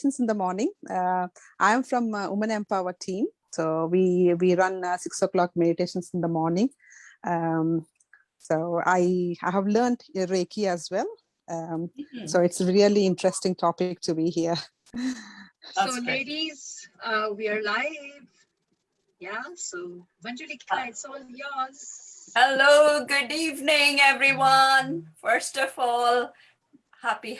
in the morning. I'm from Women Empower team. So we run 6 o'clock meditations in the morning. So I have learned Reiki as well. So it's a really interesting topic to be here. So ladies, we are live. Yeah, so Manjulika, it's all yours. Hello, good evening, everyone. First of all, happy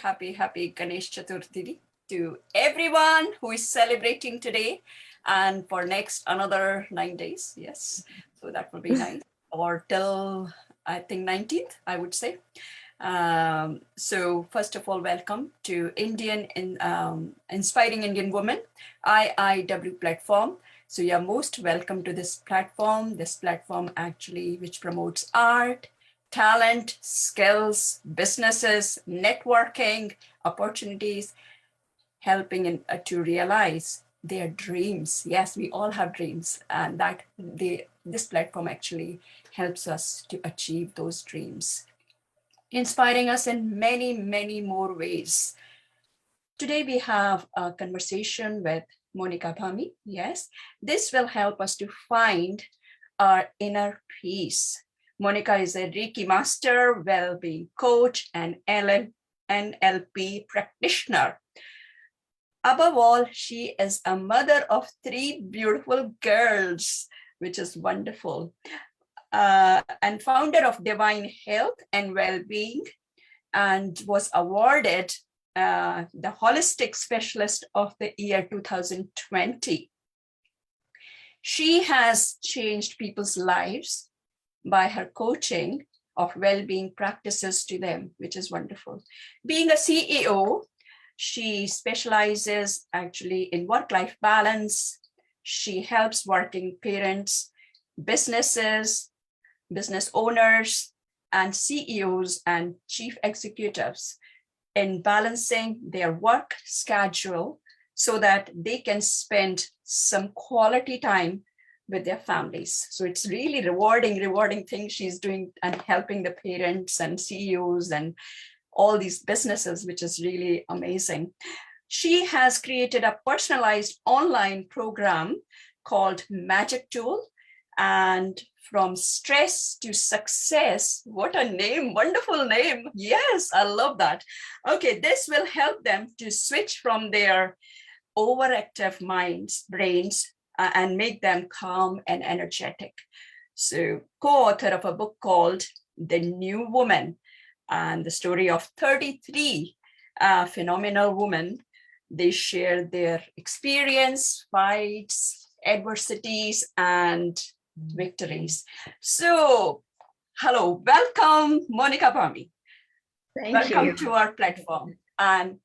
Ganesh Chaturthi to everyone who is celebrating today and for next another 9 days. Yes, so that will be nice. Or till, I think, 19th, I would say. So first of all, welcome to Inspiring Indian Women, IIW platform. So you're most welcome to this platform. This platform actually, which promotes art, talent, skills, businesses, networking, opportunities, helping to realize their dreams. Yes, we all have dreams, and this platform actually helps us to achieve those dreams, inspiring us in many more ways. Today we have a conversation with Monika Bammi. Yes, this will help us to find our inner peace. Monika is a Reiki master, well-being coach, and NLP practitioner. Above all, she is a mother of 3 beautiful girls, which is wonderful. And founder of Divine Health and Wellbeing, and was awarded the Holistic Specialist of the Year 2020. She has changed people's lives by her coaching of well-being practices to them, which is wonderful. Being a CEO, she specializes actually in work-life balance. She helps working parents, businesses, business owners, and CEOs and chief executives in balancing their work schedule so that they can spend some quality time with their families. So it's really rewarding thing she's doing and helping the parents and CEOs and all these businesses, which is really amazing. She has created a personalized online program called Magic Tool, and from stress to success. What a name, wonderful name. Yes, I love that. Okay, this will help them to switch from their overactive brains, and make them calm and energetic. So co-author of a book called The New Woman, and the story of 33 phenomenal women. They share their experience, fights, adversities, and victories. So, hello, welcome, Monika Bammi. Welcome to our platform. And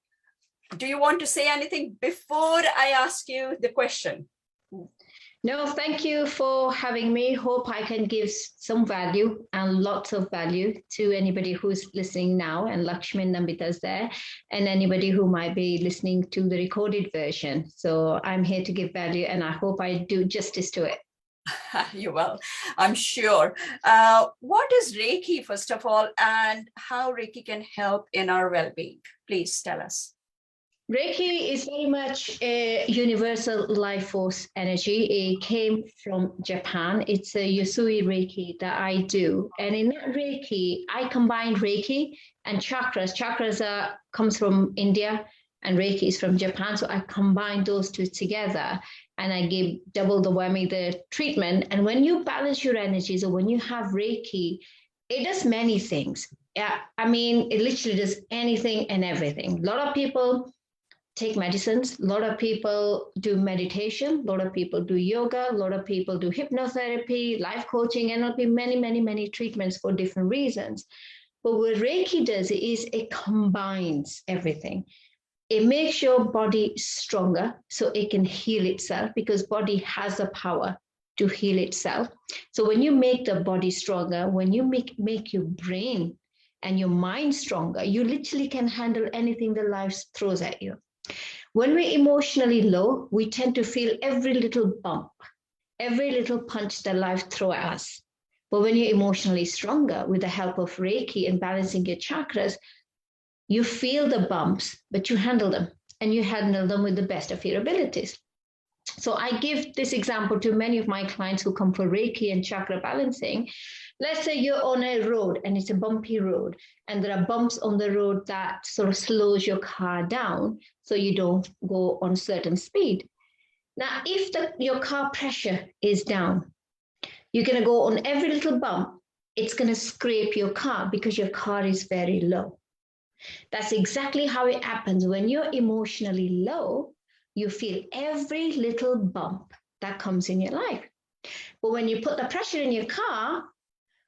do you want to say anything before I ask you the question? No, thank you for having me. Hope I can give some value and lots of value to anybody who's listening now, and Lakshmi and Nambita's there, and anybody who might be listening to the recorded version. So I'm here to give value, and I hope I do justice to it. You will, I'm sure. What is Reiki, first of all, and how Reiki can help in our well-being? Please tell us. Reiki is very much a universal life force energy. It came from Japan. It's a Yusui Reiki that I do. And in that Reiki, I combine Reiki and chakras. Chakras comes from India and Reiki is from Japan. So I combine those two together and I give double the whammy, the treatment. And when you balance your energies, or when you have Reiki, it does many things. Yeah, I mean, it literally does anything and everything. A lot of people take medicines. A lot of people do meditation. A lot of people do yoga. A lot of people do hypnotherapy, life coaching, NLP, many treatments for different reasons. But what Reiki does is it combines everything. It makes your body stronger so it can heal itself, because body has the power to heal itself. So when you make the body stronger, when you make your brain and your mind stronger, you literally can handle anything that life throws at you. When we're emotionally low, we tend to feel every little bump, every little punch that life throws at us. But when you're emotionally stronger, with the help of Reiki and balancing your chakras, you feel the bumps, but you handle them. and you handle them with the best of your abilities. So I give this example to many of my clients who come for Reiki and chakra balancing. Let's say you're on a road and it's a bumpy road, and there are bumps on the road that sort of slows your car down so you don't go on certain speed. Now, if your car pressure is down, you're going to go on every little bump. It's going to scrape your car because your car is very low. That's exactly how it happens when you're emotionally low. You feel every little bump that comes in your life. But when you put the pressure in your car,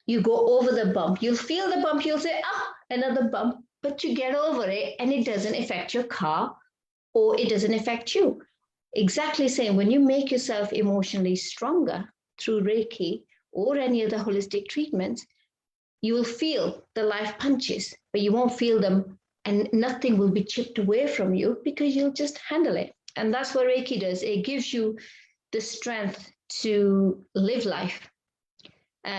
you go over the bump. You'll feel the bump. You'll say, another bump, but you get over it and it doesn't affect your car or it doesn't affect you. Exactly same. When you make yourself emotionally stronger through Reiki or any other holistic treatments, you will feel the life punches, but you won't feel them and nothing will be chipped away from you because you'll just handle it. And that's what Reiki does. It gives you the strength to live life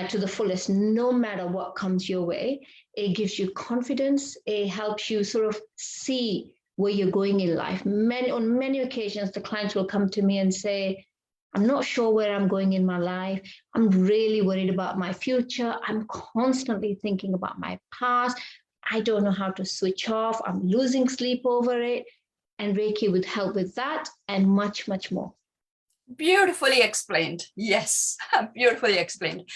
to the fullest, no matter what comes your way. It gives you confidence. It helps you sort of see where you're going in life. On many occasions, the clients will come to me and say, I'm not sure where I'm going in my life. I'm really worried about my future. I'm constantly thinking about my past. I don't know how to switch off. I'm losing sleep over it. And Reiki would help with that and much, much more. Beautifully explained. Yes, beautifully explained.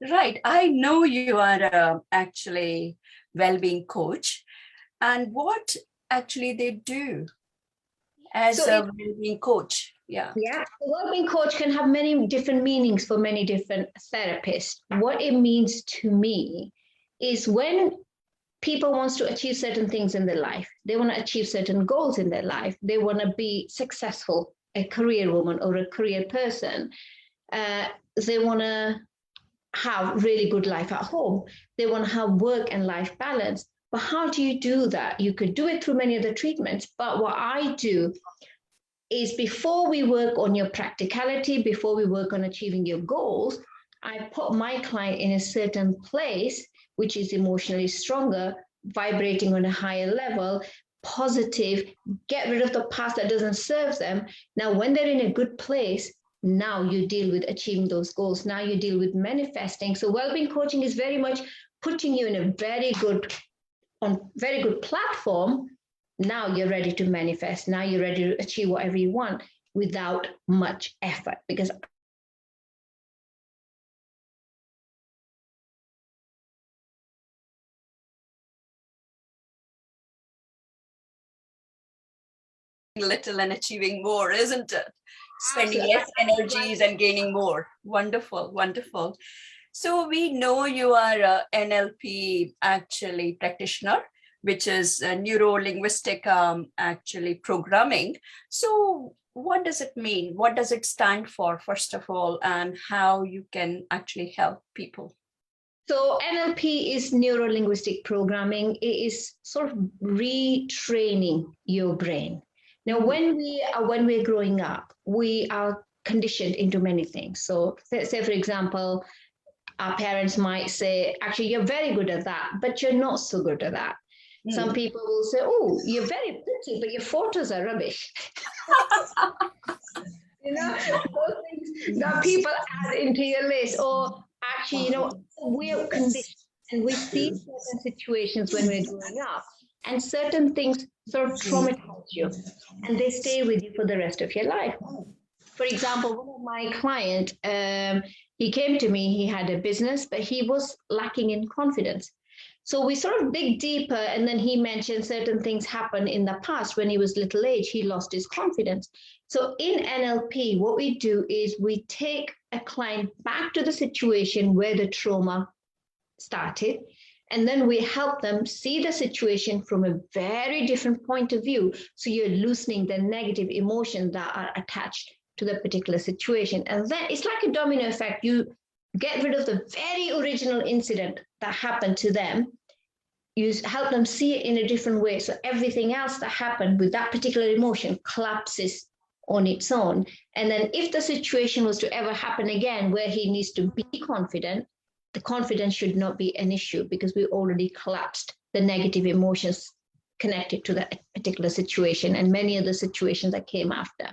Right. I know you are actually well-being coach. And what actually they do as a well-being coach? Yeah. Yeah. A well-being coach can have many different meanings for many different therapists. What it means to me is when people want to achieve certain things in their life, they want to achieve certain goals in their life, they want to be successful, a career woman or a career person, they want to have really good life at home, they want to have work and life balance. But how do you do that? You could do it through many other treatments, but what I do is before we work on your practicality, before we work on achieving your goals, I put my client in a certain place which is emotionally stronger, vibrating on a higher level, positive, get rid of the past that doesn't serve them. Now, when they're in a good place, now you deal with achieving those goals. Now you deal with manifesting. So wellbeing coaching is very much putting you in a very good platform. Now you're ready to manifest. Now you're ready to achieve whatever you want without much effort, because little and achieving more, isn't it? Spending less energies and gaining more. Wonderful, wonderful. So we know you are a NLP actually practitioner, which is neuro-linguistic actually programming. So what does it mean? What does it stand for, first of all, and how you can actually help people? So NLP is neuro-linguistic programming. It is sort of retraining your brain. Now, when we're growing up, we are conditioned into many things. So say, for example, our parents might say, actually, you're very good at that, but you're not so good at that. Some people will say, oh, you're very pretty, but your photos are rubbish. Those things that people add into your list. Or actually, we are conditioned and we see certain situations when we're growing up, and certain things sort of traumatize you and they stay with you for the rest of your life. For example, one of my clients, he came to me, he had a business, but he was lacking in confidence. So we sort of dig deeper, and then he mentioned certain things happened in the past when he was little age, he lost his confidence. So in NLP, what we do is we take a client back to the situation where the trauma started, and then we help them see the situation from a very different point of view. So you're loosening the negative emotions that are attached to the particular situation. And then it's like a domino effect. You get rid of the very original incident that happened to them. You help them see it in a different way. So everything else that happened with that particular emotion collapses on its own. And then if the situation was to ever happen again where he needs to be confident, the confidence should not be an issue because we already collapsed the negative emotions connected to that particular situation and many other situations that came after.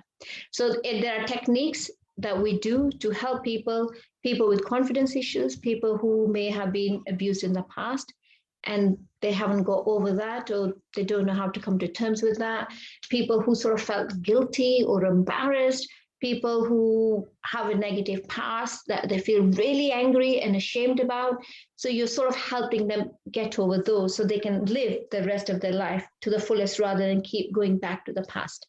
So there are techniques that we do to help people with confidence issues, people who may have been abused in the past and they haven't got over that, or they don't know how to come to terms with that, people who sort of felt guilty or embarrassed, people who have a negative past that they feel really angry and ashamed about. So you're sort of helping them get over those so they can live the rest of their life to the fullest rather than keep going back to the past.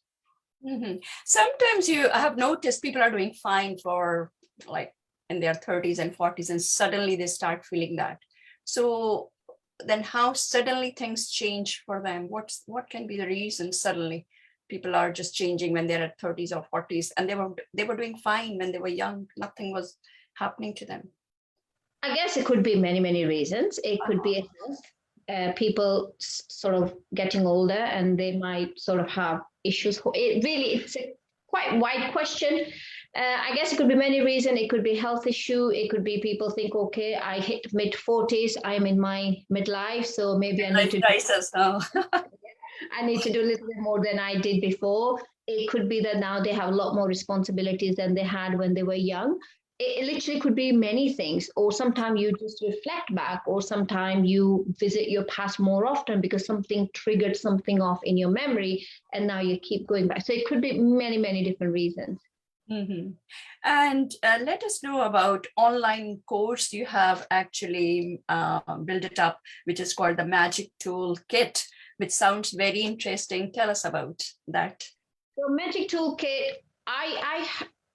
Mm-hmm. Sometimes I have noticed people are doing fine for like in their 30s and 40s, and suddenly they start feeling that. So then how suddenly things change for them? What can be the reason suddenly people are just changing when they're at 30s or 40s, and they were doing fine when they were young, nothing was happening to them? I guess it could be many, many reasons. It could be people sort of getting older and they might sort of have issues. It's a quite wide question. I guess it could be many reasons. It could be health issue. It could be people think, okay, I hit mid 40s. I'm in my midlife, so maybe I need to crisis. Oh. I need to do a little bit more than I did before. It could be that now they have a lot more responsibilities than they had when they were young. It literally could be many things. Or sometimes you just reflect back, or sometimes you visit your past more often because something triggered something off in your memory, and now you keep going back. So it could be many, many different reasons. Mm-hmm. And let us know about online course you have actually built it up, which is called the Magic Tool Kit, which sounds very interesting. Tell us about that. So Magic Toolkit, I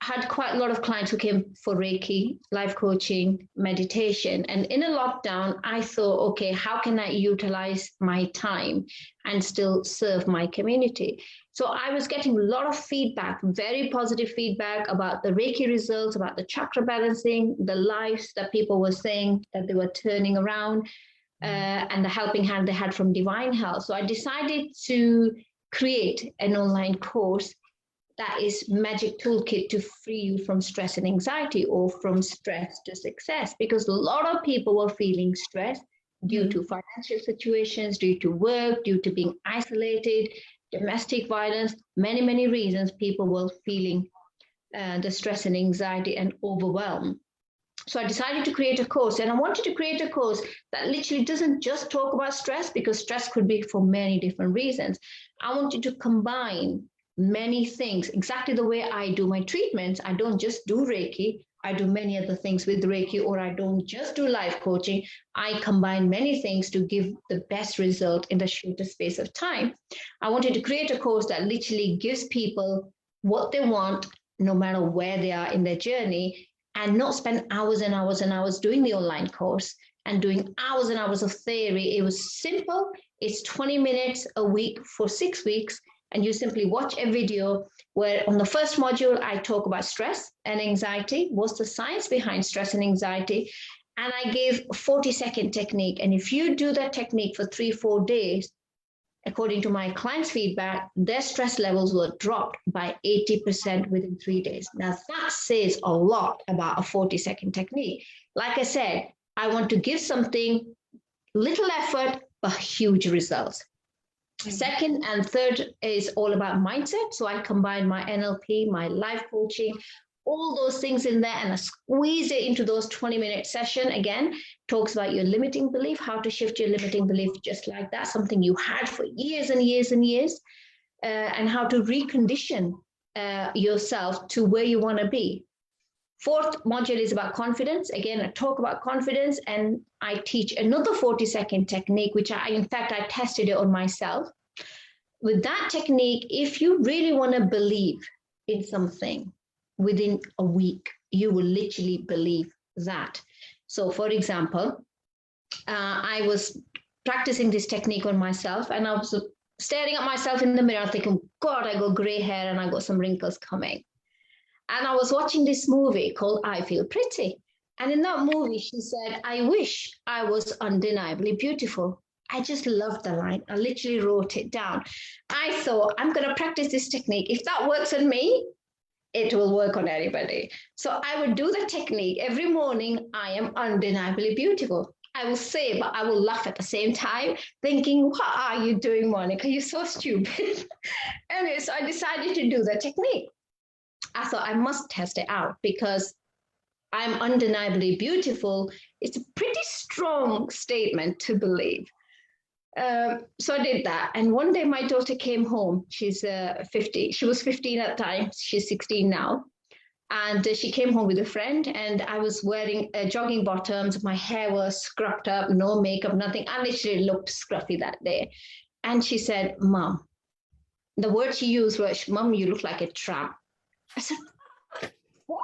had quite a lot of clients who came for Reiki, life coaching, meditation. And in a lockdown, I thought, okay, how can I utilize my time and still serve my community? So I was getting a lot of feedback, very positive feedback about the Reiki results, about the chakra balancing, the lives that people were saying that they were turning around, and the helping hand they had from Divine Health. So I decided to create an online course that is Magic Toolkit to free you from stress and anxiety, or from stress to success, because a lot of people were feeling stress due to financial situations, due to work, due to being isolated, domestic violence, many, many reasons people were feeling the stress and anxiety and overwhelm. So I decided to create a course, and I wanted to create a course that literally doesn't just talk about stress, because stress could be for many different reasons. I wanted to combine many things, exactly the way I do my treatments. I don't just do Reiki, I do many other things with Reiki, or I don't just do life coaching. I combine many things to give the best result in the shortest space of time. I wanted to create a course that literally gives people what they want, no matter where they are in their journey, and not spend hours and hours and hours doing the online course and doing hours and hours of theory. It was simple. It's 20 minutes a week for 6 weeks. And you simply watch a video where on the first module, I talk about stress and anxiety. What's the science behind stress and anxiety? And I gave a 40-second technique. And if you do that technique for 3-4 days, according to my clients' feedback, their stress levels were dropped by 80% within 3 days. Now, that says a lot about a 40-second technique. Like I said, I want to give something, little effort, but huge results. Second and third is all about mindset. So I combine my NLP, my life coaching, all those things in there, and I squeeze it into those 20-minute session. Again, talks about your limiting belief, how to shift your limiting belief just like that, something you had for years and years and years, and how to recondition yourself to where you want to be. Fourth module is about confidence. Again, I talk about confidence, and I teach another 40-second technique, which in fact, I tested it on myself. With that technique, if you really want to believe in something, within a week, you will literally believe that. So for example, I was practicing this technique on myself, and I was staring at myself in the mirror thinking, God, I got gray hair and I got some wrinkles coming. And I was watching this movie called I Feel Pretty. And in that movie, she said, I wish I was undeniably beautiful. I just loved the line. I literally wrote it down. I thought, I'm going to practice this technique. If that works on me, it will work on anybody. So I would do the technique every morning. I am undeniably beautiful. I will say, but I will laugh at the same time, thinking, what are you doing, Monica? You're so stupid. Anyway, so I decided to do the technique. I thought I must test it out because I'm undeniably beautiful. It's a pretty strong statement to believe. So I did that. And one day my daughter came home. She's 50. She was 15 at the time. She's 16 now. And she came home with a friend, and I was wearing jogging bottoms. My hair was scrubbed up, no makeup, nothing. I literally looked scruffy that day. And she said, Mom, the word she used was, Mom, you look like a tramp. I said, what?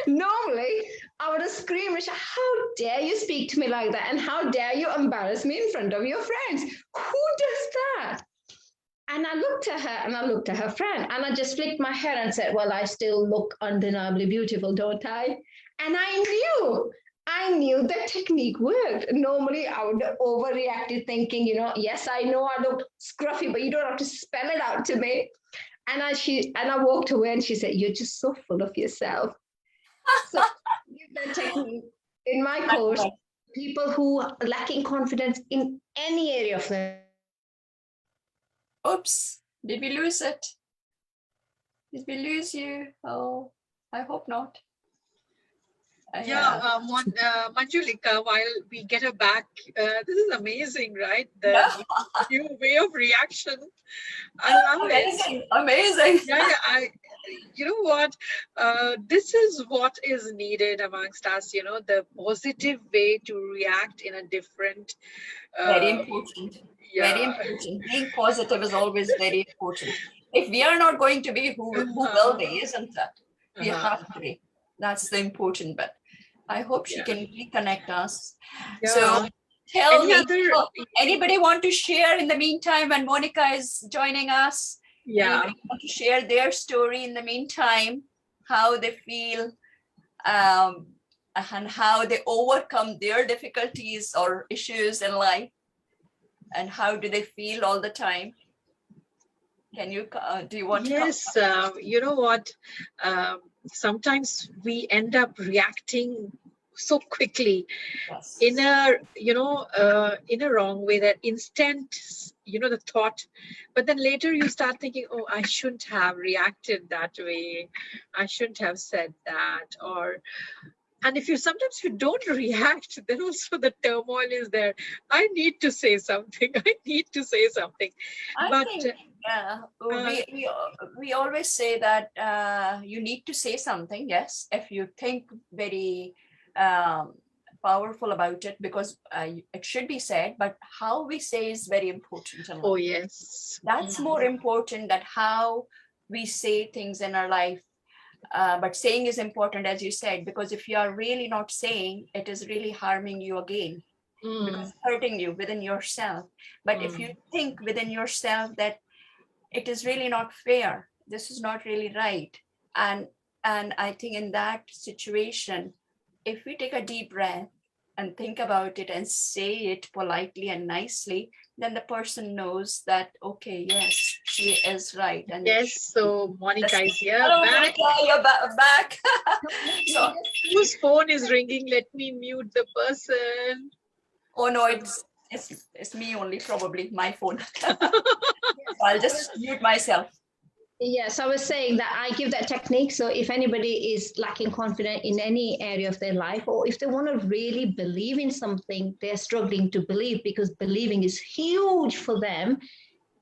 Normally, I would have screamed and said, how dare you speak to me like that? And how dare you embarrass me in front of your friends? Who does that? And I looked at her and I looked at her friend and I just flicked my hair and said, well, I still look undeniably beautiful, don't I? And I knew the technique worked. Normally, I would overreact thinking, yes, I know I look scruffy, but you don't have to spell it out to me. And I walked away and she said, you're just so full of yourself. So the technique in my course, people who are lacking confidence in any area of their. Oops, did we lose it? Did we lose you? Oh, I hope not. Manjulika, while we get her back, this is amazing, right? The new way of reaction. I love amazing, it. Amazing. You know what? This is what is needed amongst us, the positive way to react in a different. Very important. Yeah. Very important. Being positive is always very important. If we are not going to be, who will be, isn't that? We have to be. That's the important bit. I hope she can reconnect us. Yeah. So tell me, anybody want to share in the meantime when Monika is joining us? Yeah. Anybody want to share their story in the meantime, how they feel and how they overcome their difficulties or issues in life? And how do they feel all the time? Can you, do you want to? Yes, you know what? Sometimes we end up reacting so quickly in a, in a wrong way, that instant, the thought, but then later you start thinking, oh, I shouldn't have reacted that way. I shouldn't have said that. And if you don't react, then also the turmoil is there. I need to say something. I think, we always say that you need to say something. Yes, if you think very powerful about it, because it should be said, but how we say is very important. Oh, yes. That's more important, that how we say things in our life. But saying is important, as you said, because if you are really not saying, it is really harming you again, because hurting you within yourself. But if you think within yourself that it is really not fair, this is not really right, and I think in that situation, if we take a deep breath and think about it and say it politely and nicely, then the person knows that, okay, yes, she is right. And yes, so Monika is here. Hello, Monika, you're back. So whose phone is ringing? Let me mute the person. Oh no, it's me only, probably my phone. I'll just mute myself. Yes, I was saying that I give that technique. So if anybody is lacking confidence in any area of their life, or if they want to really believe in something, they're struggling to believe because believing is huge for them.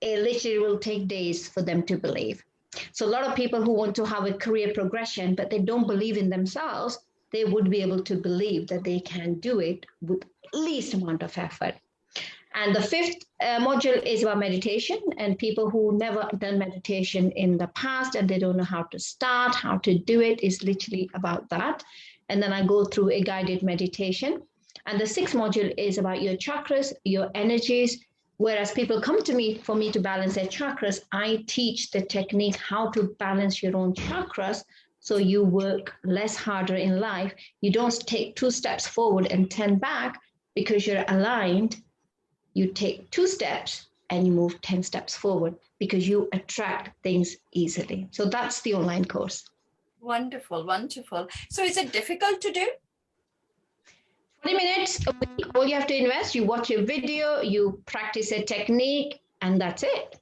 It literally will take days for them to believe. So a lot of people who want to have a career progression, but they don't believe in themselves, they would be able to believe that they can do it with least amount of effort. And the fifth module is about meditation, and people who never done meditation in the past and they don't know how to start, how to do it, is literally about that. And then I go through a guided meditation. And the sixth module is about your chakras, your energies. Whereas people come to me for me to balance their chakras, I teach the technique how to balance your own chakras so you work less harder in life. You don't take 2 steps forward and 10 back because you're aligned. You take 2 steps and you move 10 steps forward because you attract things easily. So that's the online course. Wonderful, wonderful. So is it difficult to do? 20 minutes a week, all you have to invest, you watch a video, you practice a technique, and that's it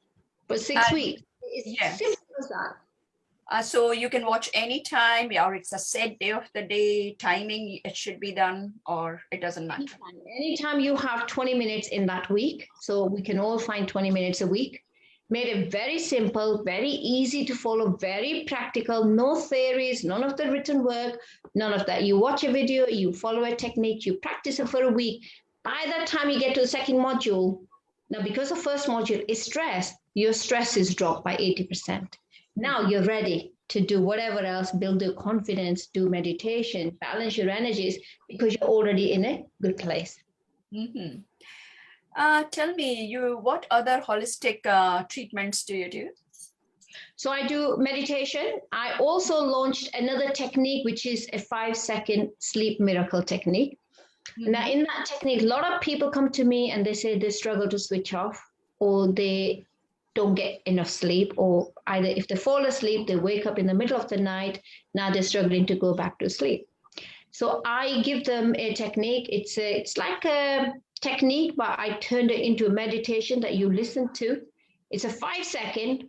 for 6 weeks. It's Yes. simple as that. So you can watch anytime, or it's a set day of the day, timing it should be done, or it doesn't matter. Anytime you have 20 minutes in that week, so we can all find 20 minutes a week. Made it very simple, very easy to follow, very practical, no theories, none of the written work, none of that. You watch a video, you follow a technique, you practice it for a week. By that time you get to the second module, now because the first module is stress, your stress is dropped by 80%. Now you're ready to do whatever else, build your confidence, do meditation, balance your energies, because you're already in a good place. Mm-hmm. Tell me, what other holistic treatments do you do? So I do meditation. I also launched another technique, which is a 5-second sleep miracle technique. Mm-hmm. Now, in that technique, a lot of people come to me and they say they struggle to switch off, or they don't get enough sleep, or either if they fall asleep, they wake up in the middle of the night. Now they're struggling to go back to sleep. So I give them a technique. It's like a technique, but I turned it into a meditation that you listen to. It's a 5-second.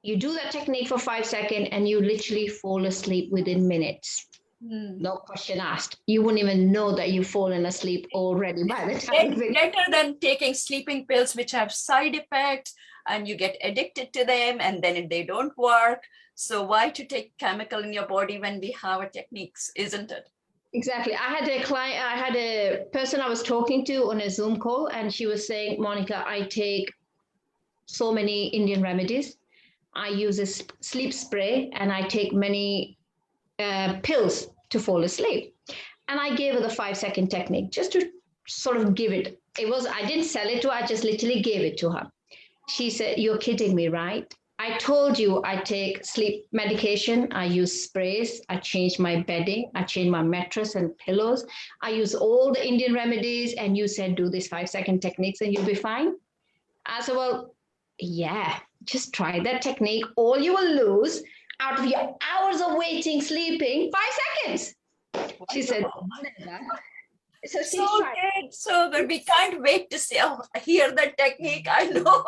You do that technique for 5 seconds and you literally fall asleep within minutes. No question asked. You wouldn't even know that you've fallen asleep already by the time. Better than taking sleeping pills, which have side effects, and you get addicted to them, and then they don't work. So why to take chemical in your body when we have a techniques, isn't it? Exactly. I had a person I was talking to on a Zoom call, and she was saying, Monika, I take so many Indian remedies. I use a sleep spray, and I take many pills to fall asleep. And I gave her the 5-second technique just to sort of give it. I didn't sell it to her, I just literally gave it to her. She said, you're kidding me, right? I told you I take sleep medication, I use sprays, I change my bedding, I change my mattress and pillows. I use all the Indian remedies, and you said do these 5-second techniques and you'll be fine. I said, well, yeah, just try that technique. All you will lose out of your hours of waiting, sleeping, 5 seconds. She said, so she tried. So good. We can't wait to hear that technique. I know.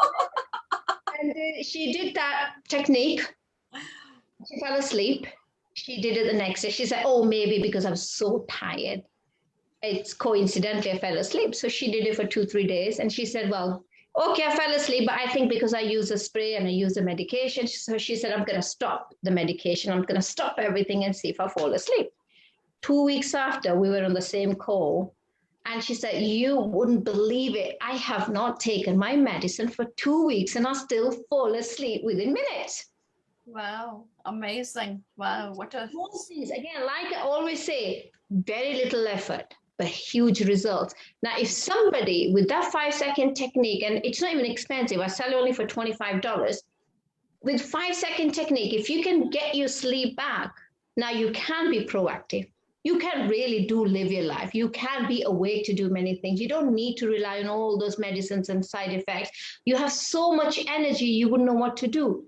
And she did that technique. She fell asleep. She did it the next day. She said, oh, maybe because I'm so tired. It's coincidentally I fell asleep. So she did it for 2-3 days. And she said, well, okay, I fell asleep, but I think because I use a spray and I use the medication. So she said, I'm going to stop the medication. I'm going to stop everything and see if I fall asleep. 2 weeks after, we were on the same call. And she said, you wouldn't believe it. I have not taken my medicine for 2 weeks and I still fall asleep within minutes. Wow, amazing. Wow, what a... Again, like I always say, very little effort, but huge results. Now, if somebody with that 5-second technique, and it's not even expensive, I sell it only for $25. With 5-second technique, if you can get your sleep back, now you can be proactive. You can really live your life. You can be awake to do many things. You don't need to rely on all those medicines and side effects. You have so much energy, you wouldn't know what to do.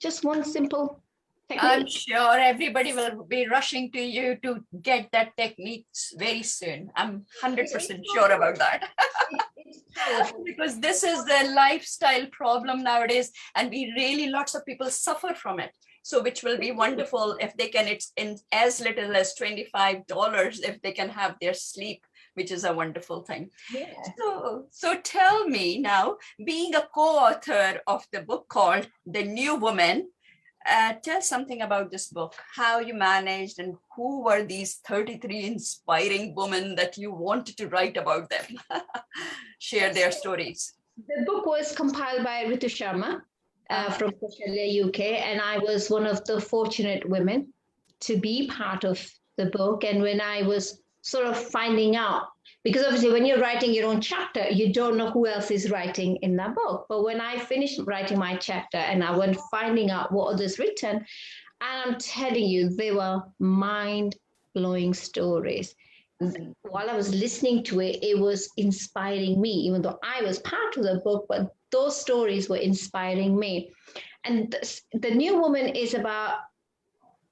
Just one simple technique. I'm sure everybody will be rushing to you to get that technique very soon. I'm 100% sure about that. Because this is the lifestyle problem nowadays, and lots of people suffer from it. So which will be wonderful if they can, it's in as little as $25 if they can have their sleep, which is a wonderful thing. Yeah. So tell me now, being a co-author of the book called The New Woman, tell something about this book, how you managed and who were these 33 inspiring women that you wanted to write about them. Share their stories. The book was compiled by Ritu Sharma. From Australia, UK, and I was one of the fortunate women to be part of the book. And when I was sort of finding out, because obviously when you're writing your own chapter, you don't know who else is writing in that book. But when I finished writing my chapter and I went finding out what others written, and I'm telling you, they were mind-blowing stories. While I was listening to it, it was inspiring me, even though I was part of the book, but those stories were inspiring me. And the New Woman is about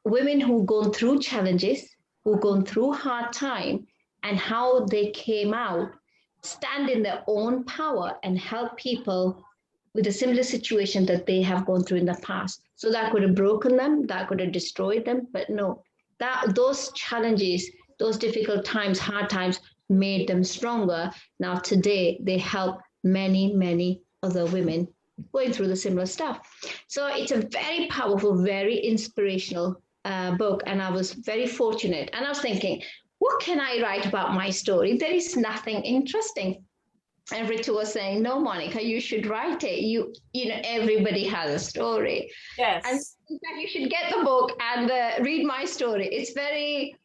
women who've gone through challenges, who've gone through hard time, and how they came out, stand in their own power and help people with a similar situation that they have gone through in the past. So that could have broken them, that could have destroyed them, but no, those challenges, those difficult times, hard times made them stronger. Now today they help many, many other women going through the similar stuff. So it's a very powerful, very inspirational book. And I was very fortunate. And I was thinking, what can I write about my story? There is nothing interesting. And Ritu was saying, no, Monika, you should write it. You know, everybody has a story. Yes. And in fact, you should get the book and read my story. It's very,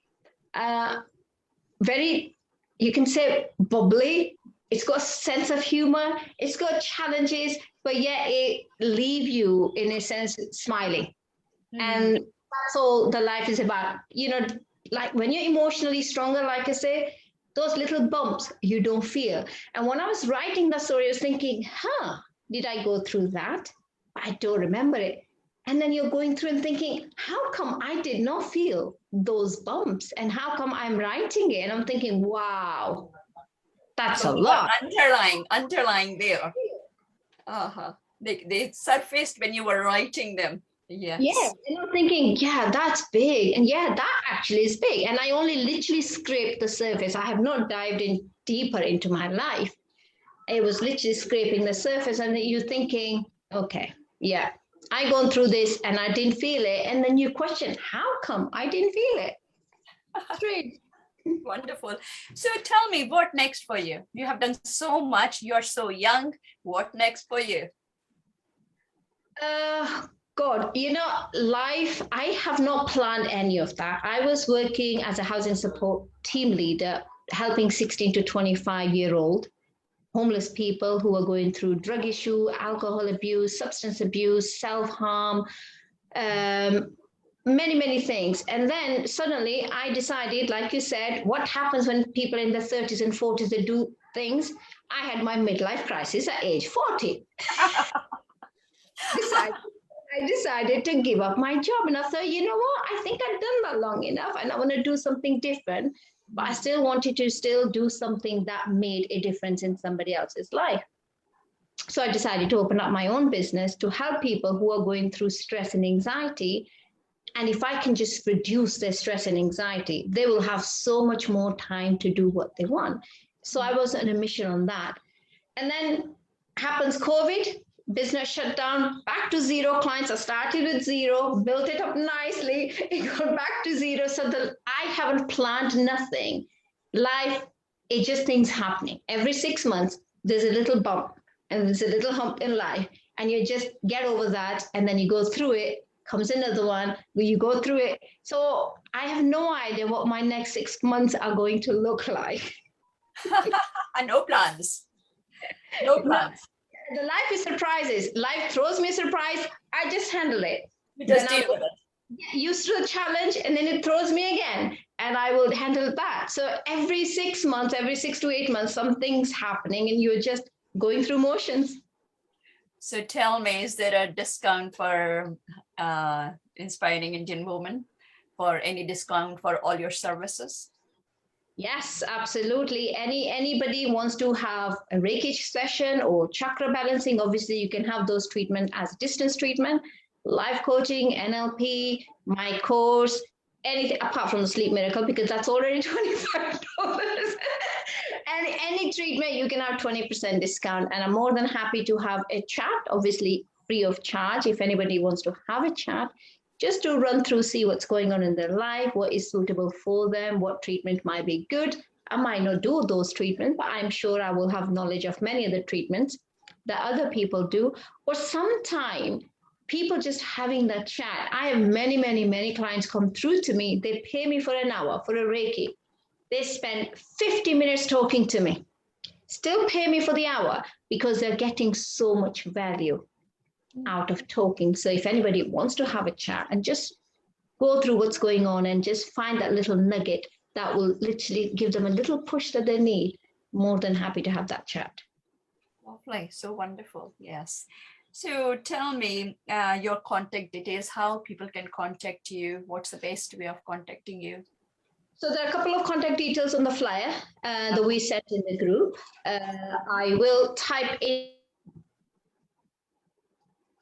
very, you can say bubbly. It's got a sense of humor. It's got challenges, but yet it leave you, in a sense, smiling. And that's all the life is about. You know, like when you're emotionally stronger, like I say, those little bumps you don't feel. And when I was writing the story, I was thinking, did I go through that? I don't remember it. And then you're going through and thinking, how come I did not feel those bumps? And how come I'm writing it? And I'm thinking, wow, that's a lot. Underlying there. They surfaced when you were writing them. Yes. Yeah, and I'm thinking, yeah, that's big. And yeah, that actually is big. And I only literally scraped the surface. I have not dived in deeper into my life. It was literally scraping the surface. And you're thinking, okay, yeah, I gone through this and I didn't feel it. And then you question, how come I didn't feel it? Strange. Wonderful. So tell me, what next for you? You have done so much. You're so young. What next for you? God, you know, life, I have not planned any of that. I was working as a housing support team leader, helping 16 to 25-year-old homeless people who are going through drug issue, alcohol abuse, substance abuse, self-harm, many, many things. And then suddenly I decided, like you said, what happens when people in their 30s and 40s, they do things? I had my midlife crisis at age 40. I decided to give up my job. And I thought, you know what? I think I've done that long enough and I want to do something different. But I still wanted to do something that made a difference in somebody else's life. So I decided to open up my own business to help people who are going through stress and anxiety. And if I can just reduce their stress and anxiety, they will have so much more time to do what they want. So I was on a mission on that. And then happens COVID. Business shut down, back to zero. Clients, I started with zero, built it up nicely, it got back to zero. So that I haven't planned nothing. Life, it just things happening. Every 6 months, there's a little bump and there's a little hump in life. And you just get over that and then you go through it, comes another one, you go through it. So I have no idea what my next 6 months are going to look like. And no plans. No plans. The life is surprises. Life throws me a surprise. I just handle it. You just deal with it. Get used to the challenge and then it throws me again and I will handle that. So every 6 months, every 6 to 8 months, something's happening and you're just going through motions. So tell me, is there a discount for Inspiring Indian Women? For any discount for all your services? Yes, absolutely. Anybody wants to have a Reiki session or chakra balancing, obviously you can have those treatment as distance treatment, life coaching, NLP, my course, anything apart from the sleep miracle, because that's already $25. And any treatment, you can have 20% discount. And I'm more than happy to have a chat, obviously free of charge. If anybody wants to have a chat, just to run through, see what's going on in their life, what is suitable for them, what treatment might be good. I might not do those treatments, but I'm sure I will have knowledge of many of the treatments that other people do. Or sometime people just having that chat. I have many, many, many clients come through to me. They pay me for an hour for a Reiki. They spend 50 minutes talking to me, still pay me for the hour because they're getting so much value out of talking. So if anybody wants to have a chat and just go through what's going on and just find that little nugget that will literally give them a little push that they need, more than happy to have that chat. Lovely. So wonderful. Yes. So tell me your contact details, how people can contact you. What's the best way of contacting you? So there are a couple of contact details on the flyer that we sent in the group. I will type in.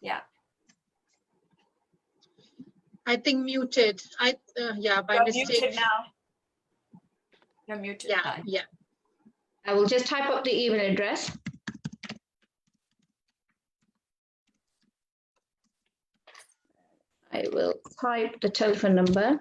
Yeah. I think muted. Yeah, by You're mistake. muted now. You're muted. Yeah, Hi. yeah. I will just type up the email address. I will type the telephone number.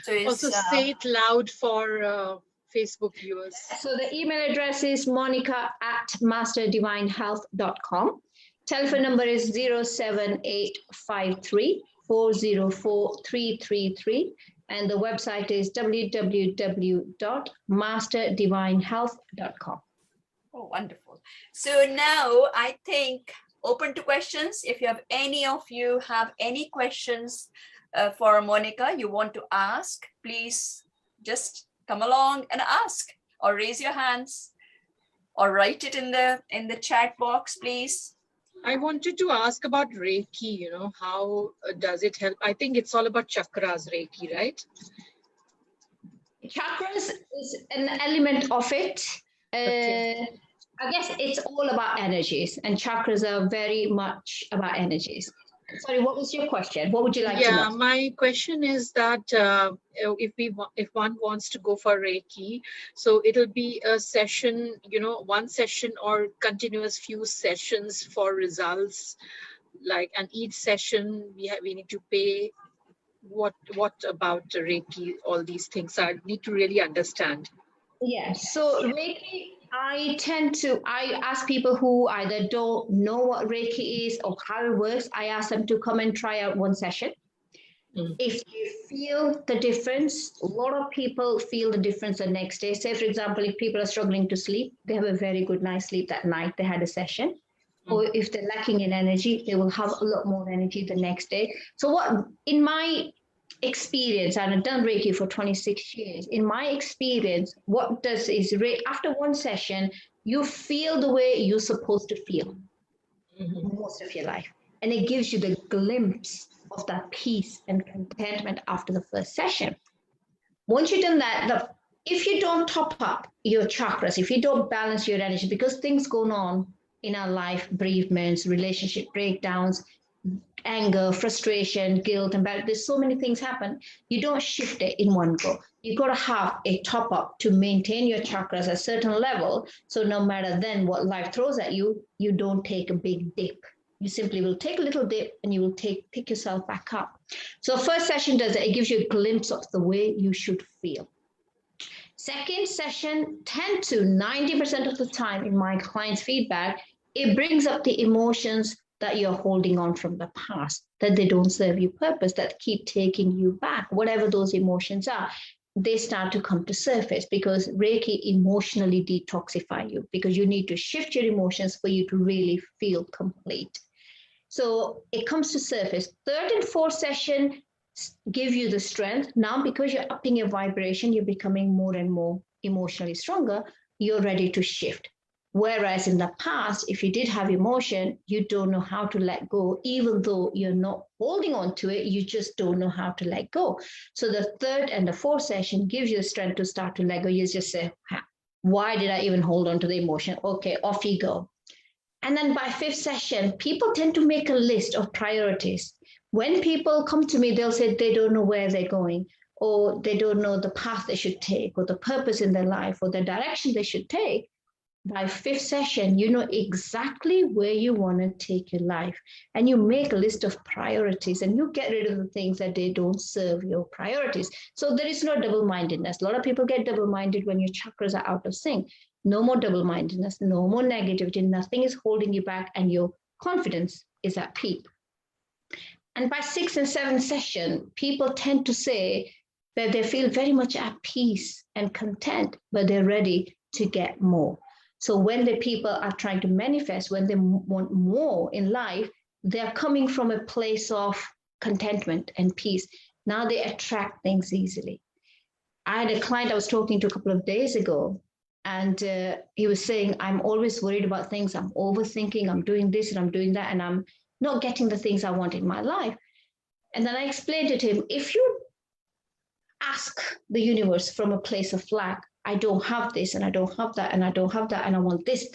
So it's, Also say it loud for Facebook viewers. So the email address is monica@masterdivinehealth.com. Telephone number is 07853 404 333. And the website is www.masterdivinehealth.com. oh, wonderful. So now I think open to questions. If you have any of you have any questions for Monika you want to ask, please just come along and ask, or raise your hands, or write it in the chat box, please. I wanted to ask about Reiki, how does it help? I think it's all about chakras, Reiki, right? Chakras is an element of it. Okay. I guess it's all about energies, and chakras are very much about energies. Sorry, what was your question? What would you like to know? Yeah, my question is that if one wants to go for Reiki, so it'll be a session, one session or continuous few sessions for results, and each session we need to pay. What about Reiki? All these things I need to really understand. Yeah, so Reiki, I ask people who either don't know what Reiki is or how it works, I ask them to come and try out one session. If you feel the difference, a lot of people feel the difference the next day. Say, for example, if people are struggling to sleep, they have a very good night's sleep that night, they had a session. Or if they're lacking in energy, they will have a lot more energy the next day. So what, in my experience, and I've done Reiki for 26 years, in my experience, what does is after one session, you feel the way you're supposed to feel most of your life. And it gives you the glimpse of that peace and contentment after the first session. Once you've done that, if you don't top up your chakras, if you don't balance your energy, because things go on in our life, bereavements, relationship breakdowns, anger, frustration, guilt, and bad. There's so many things happen. You don't shift it in one go. You've got to have a top up to maintain your chakras at a certain level. So no matter then what life throws at you, you don't take a big dip. You simply will take a little dip and you will pick yourself back up. So first session does it. It gives you a glimpse of the way you should feel. Second session, 10 to 90% of the time in my clients' feedback, it brings up the emotions that you're holding on from the past, that they don't serve you purpose, that keep taking you back, whatever those emotions are, they start to come to surface because Reiki emotionally detoxify you because you need to shift your emotions for you to really feel complete. So it comes to surface. Third and fourth session give you the strength. Now, because you're upping your vibration, you're becoming more and more emotionally stronger, you're ready to shift. Whereas in the past, if you did have emotion, you don't know how to let go, even though you're not holding on to it, you just don't know how to let go. So the third and the fourth session gives you the strength to start to let go. You just say, why did I even hold on to the emotion? Okay, off you go. And then by fifth session, people tend to make a list of priorities. When people come to me, they'll say they don't know where they're going, or they don't know the path they should take, or the purpose in their life, or the direction they should take. By fifth session, you know exactly where you want to take your life, and you make a list of priorities and you get rid of the things that they don't serve your priorities. So there is no double-mindedness. A lot of people get double-minded when your chakras are out of sync. No more double-mindedness, no more negativity, nothing is holding you back, and your confidence is at peak. And by sixth and seventh session, people tend to say that they feel very much at peace and content, but they're ready to get more. So when the people are trying to manifest, when they want more in life, they're coming from a place of contentment and peace. Now they attract things easily. I had a client I was talking to a couple of days ago, and he was saying, I'm always worried about things. I'm overthinking, I'm doing this and I'm doing that, and I'm not getting the things I want in my life. And then I explained it to him, if you ask the universe from a place of lack, I don't have this, and I don't have that, and I don't have that, and I want this,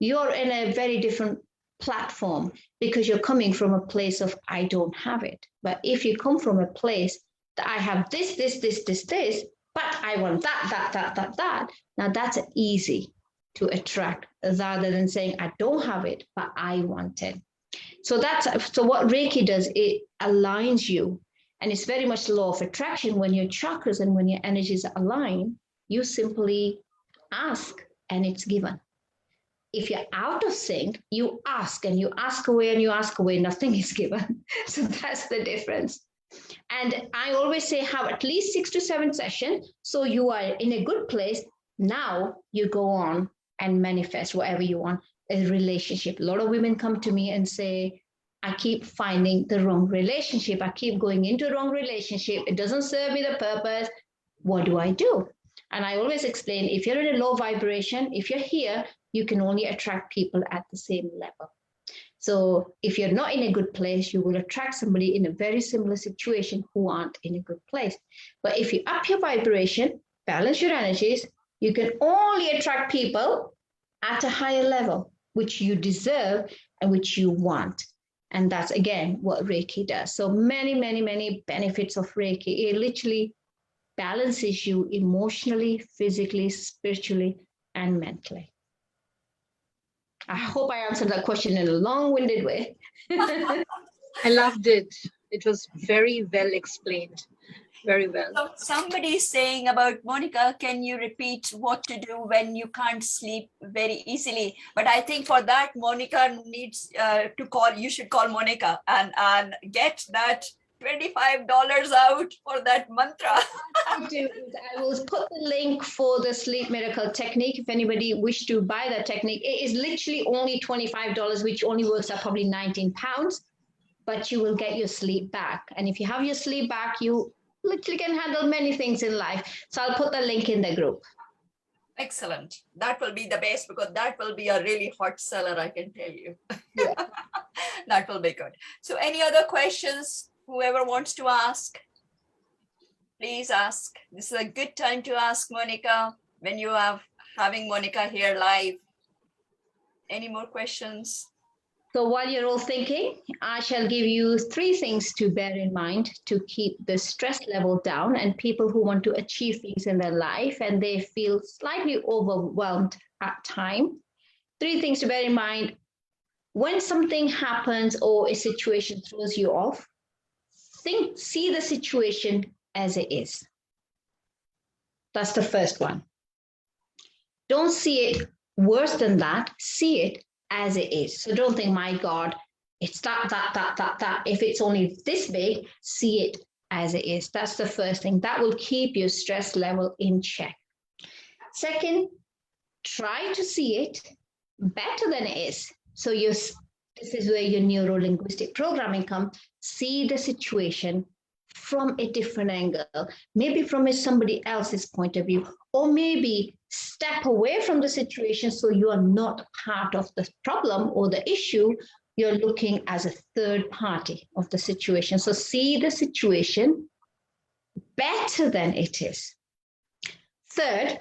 you're in a very different platform because you're coming from a place of I don't have it. But if you come from a place that I have this, but I want that, now that's easy to attract rather than saying I don't have it, but I want it. So what Reiki does, it aligns you. And it's very much the law of attraction. When your chakras and when your energies align, you simply ask and it's given. If you're out of sync, you ask and you ask away and you ask away, nothing is given. So that's the difference. And I always say have at least 6 to 7 sessions. So you are in a good place. Now you go on and manifest whatever you want. A relationship. A lot of women come to me and say, I keep finding the wrong relationship. I keep going into the wrong relationship. It doesn't serve me the purpose. What do I do? And I always explain, if you're in a low vibration, if you're here, you can only attract people at the same level. So if you're not in a good place, you will attract somebody in a very similar situation who aren't in a good place. But if you up your vibration, balance your energies, you can only attract people at a higher level, which you deserve and which you want. And that's, again, what Reiki does. So many, many, many benefits of Reiki. It literally balances you emotionally, physically, spiritually, and mentally. I hope I answered that question in a long-winded way. I loved it. It was very well explained. Very well. So somebody's saying about, Monika, can you repeat what to do when you can't sleep very easily? But I think for that, Monika needs to call, you should call Monika and get that $25 out for that mantra. I will put the link for the sleep miracle technique. If anybody wish to buy that technique, it is literally only $25, which only works out probably 19 pounds, but you will get your sleep back. And if you have your sleep back, you literally can handle many things in life. So I'll put the link in the group. Excellent. That will be the best because that will be a really hot seller, I can tell you. Yeah. That will be good. So any other questions, whoever wants to ask, please ask. This is a good time to ask Monika when you are having Monika here live. Any more questions? So while you're all thinking, I shall give you 3 things to bear in mind to keep the stress level down, and people who want to achieve things in their life and they feel slightly overwhelmed at times. 3 things to bear in mind. When something happens or a situation throws you off, see the situation as it is. That's the first one. Don't see it worse than that. See it as it is. So don't think, my God, it's that. If it's only this big, see it as it is. That's the first thing. That will keep your stress level in check. Second, try to see it better than it is. So this is where your neuro-linguistic programming comes. See the situation from a different angle, maybe from somebody else's point of view, or maybe step away from the situation so you are not part of the problem or the issue. You're looking as a third party of the situation. So see the situation better than it is. Third,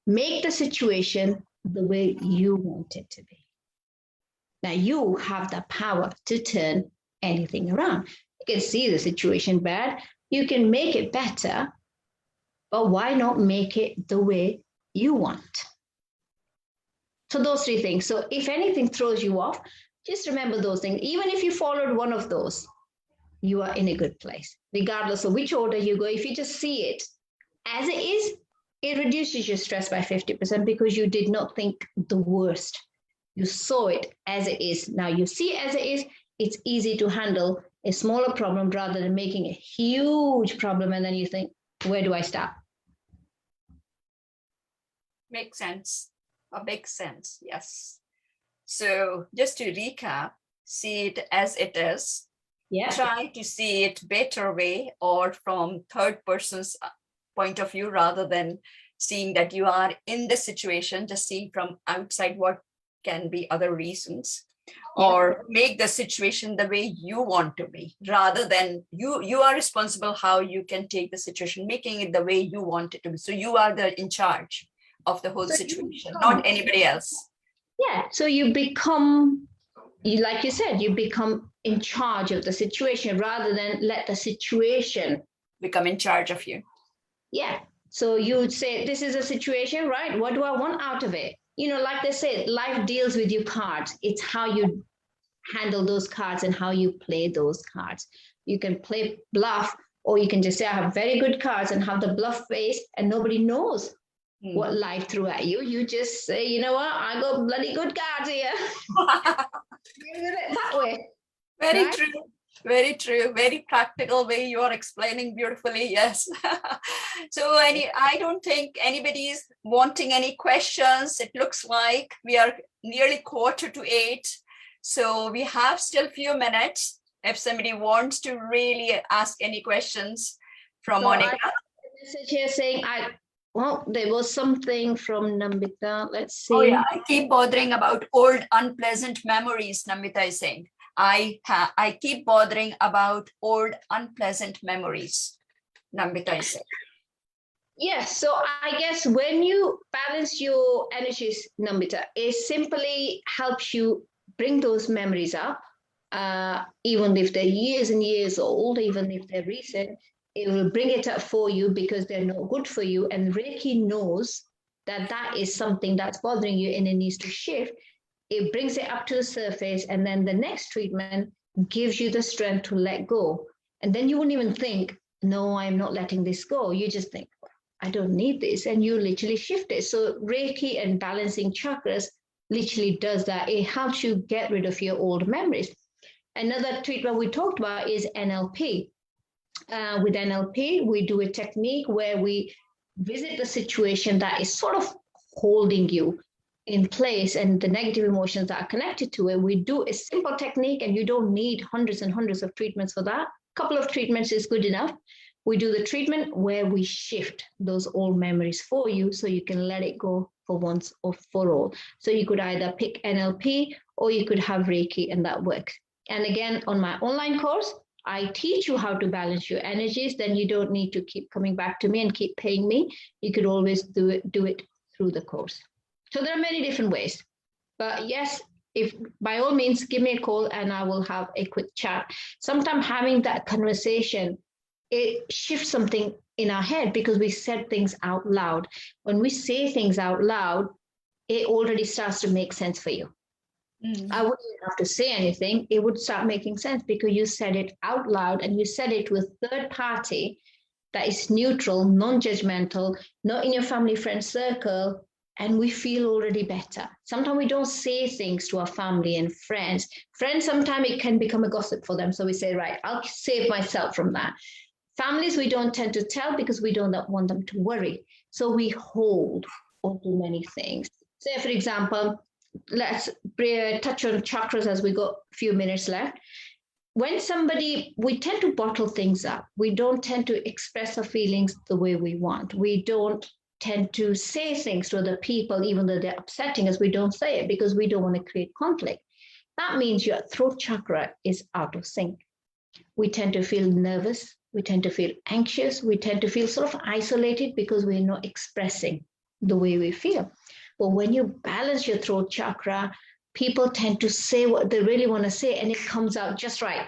make the situation the way you want it to be. Now you have the power to turn anything around. You can see the situation bad, you can make it better, but why not make it the way you want? So those 3 things. So if anything throws you off, just remember those things. Even if you followed one of those, you are in a good place. Regardless of which order you go, if you just see it as it is, it reduces your stress by 50% because you did not think the worst. You saw it as it is. Now you see it as it is, it's easy to handle a smaller problem rather than making a huge problem. And then you think, where do I start? Makes sense. Makes sense. Yes. So just to recap, see it as it is. Yeah. Try to see it better way or from third person's point of view rather than seeing that you are in the situation, just seeing from outside what can be other reasons. or make the situation the way you want to be, rather than you are responsible how you can take the situation, making it the way you want it to be. So you are in charge of the whole situation, not anybody else. Yeah. So you become, like you said, you become in charge of the situation rather than let the situation become in charge of you. Yeah. So you would say, this is a situation, right? What do I want out of it? You know, like they say, life deals with you cards. It's how you handle those cards and how you play those cards. You can play bluff, or you can just say, I have very good cards, and have the bluff face, and nobody knows what life threw at you. You just say, you know what? I got bloody good cards here. That way. Very right? true. Very true. Very practical way you are explaining beautifully. Yes. So I don't think anybody is wanting any questions. It looks like we are nearly 7:45. So we have still few minutes if somebody wants to really ask any questions from Monika. I have a message here saying, well, there was something from Nambita. Let's see. Oh yeah, I keep bothering about old unpleasant memories, Nambita is saying. I keep bothering about old unpleasant memories, Nambita is saying. Yes, so I guess when you balance your energies, Nambita, it simply helps you bring those memories up, even if they're years and years old, even if they're recent, it will bring it up for you because they're not good for you. And Reiki knows that that is something that's bothering you and it needs to shift. It brings it up to the surface, and then the next treatment gives you the strength to let go. And then you wouldn't even think, no, I'm not letting this go. You just think, I don't need this. And you literally shift it. So Reiki and balancing chakras literally does that. It helps you get rid of your old memories. Another treatment we talked about is NLP. With NLP, we do a technique where we visit the situation that is sort of holding you in place and the negative emotions that are connected to it. We do a simple technique, and you don't need hundreds and hundreds of treatments for that. A couple of treatments is good enough. We do the treatment where we shift those old memories for you so you can let it go for once or for all. So you could either pick NLP or you could have Reiki, and that works. And again, on my online course, I teach you how to balance your energies. Then you don't need to keep coming back to me and keep paying me. You could always do it through the course. So there are many different ways. But yes, if by all means, give me a call and I will have a quick chat. Sometimes having that conversation, it shifts something in our head because we said things out loud. When we say things out loud, it already starts to make sense for you. I wouldn't even have to say anything. It would start making sense because you said it out loud, and you said it with third party that is neutral, non-judgmental, not in your family friend circle, and we feel already better. Sometimes we don't say things to our family and friends. Friends, sometimes it can become a gossip for them. So we say, right, I'll save myself from that. Families, we don't tend to tell because we don't want them to worry. So we hold on to many things. Say, for example, let's touch on chakras as we got a few minutes left. When we tend to bottle things up. We don't tend to express our feelings the way we want. We don't tend to say things to other people, even though they're upsetting us. We don't say it because we don't want to create conflict. That means your throat chakra is out of sync. We tend to feel nervous. We tend to feel anxious. We tend to feel sort of isolated because we're not expressing the way we feel. But when you balance your throat chakra, people tend to say what they really want to say, and it comes out just right.